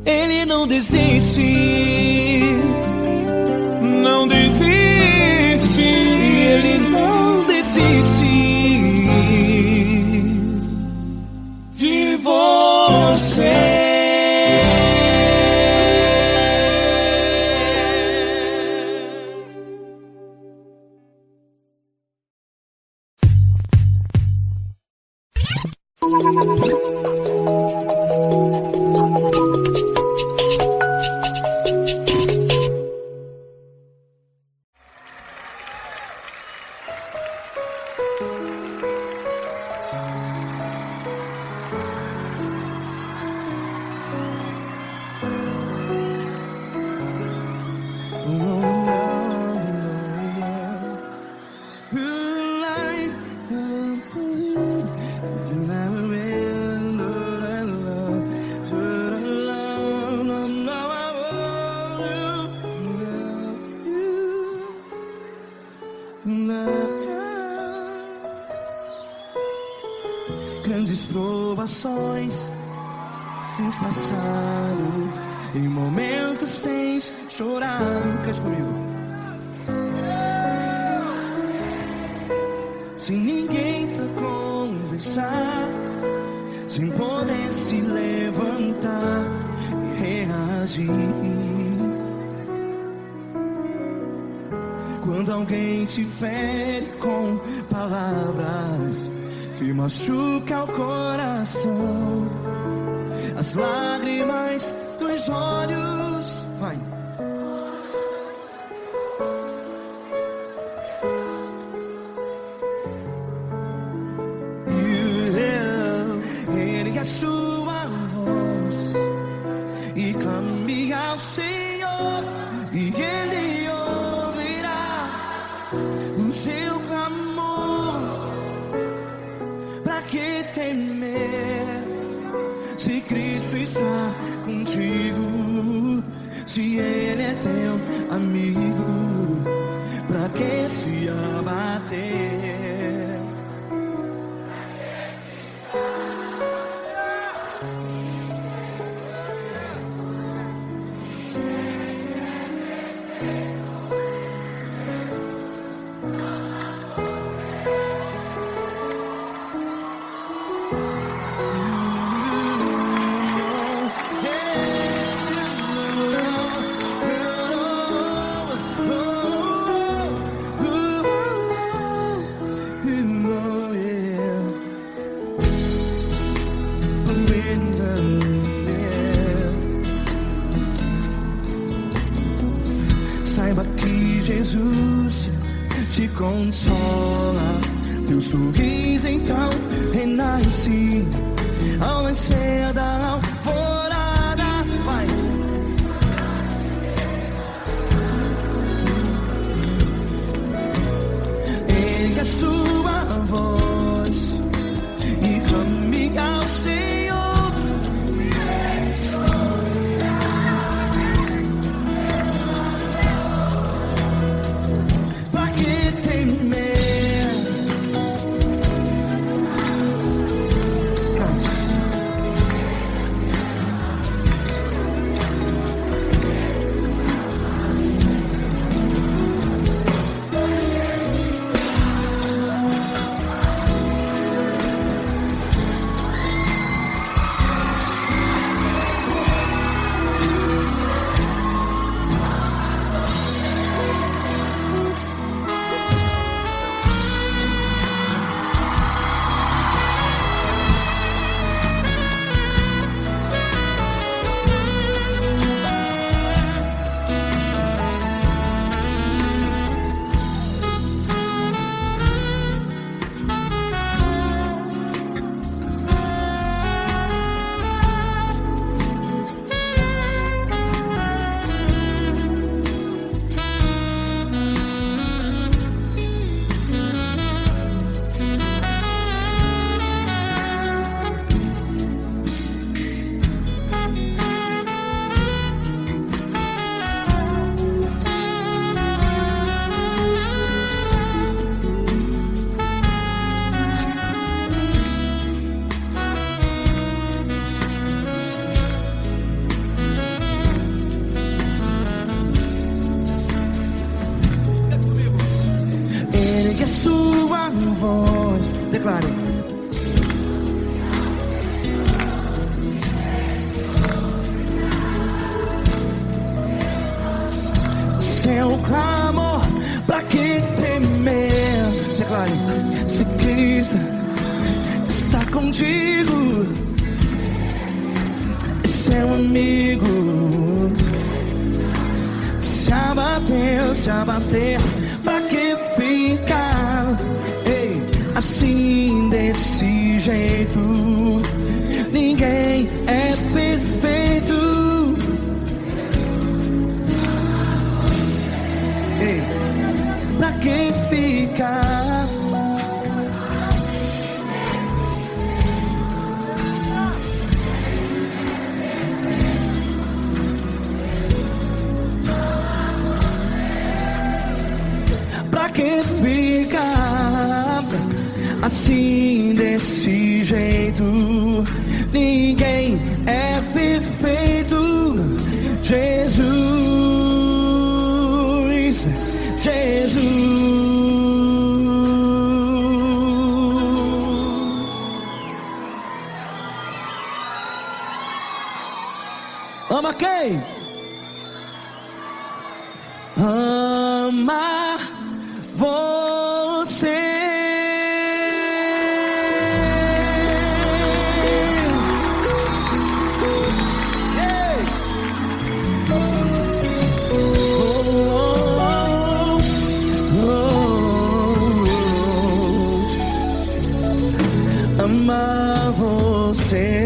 Ele não desiste, não desiste. Ele não desiste De você. Grandes provações tens passado, em momentos tens chorado. Cante comigo. Sem ninguém pra conversar, sem poder se levantar e reagir. Quando alguém te fere com palavras que machucam o coração, as lágrimas dos olhos, vai. Ergue a sua voz e clame ao Senhor, e Ele ouvirá o seu clamor. Pra que temer, se Cristo está contigo? Se Ele é teu amigo, pra que se abater? Saiba que Jesus te consola, teu sorriso então renasce ao nascer da alvorada. Vai. Ergue a sua voz e clame ao Senhor. Ergue a sua voz, declare. Seu clamor, pra que temer? Declare. Se Cristo está contigo, é seu amigo. Se abater, pra que ficar, ei, assim desse jeito? Ninguém é perfeito. Ei, pra que ficar? Pra que ficar assim desse jeito? Ninguém é perfeito. Jesus, Jesus. Ama quem? Ama você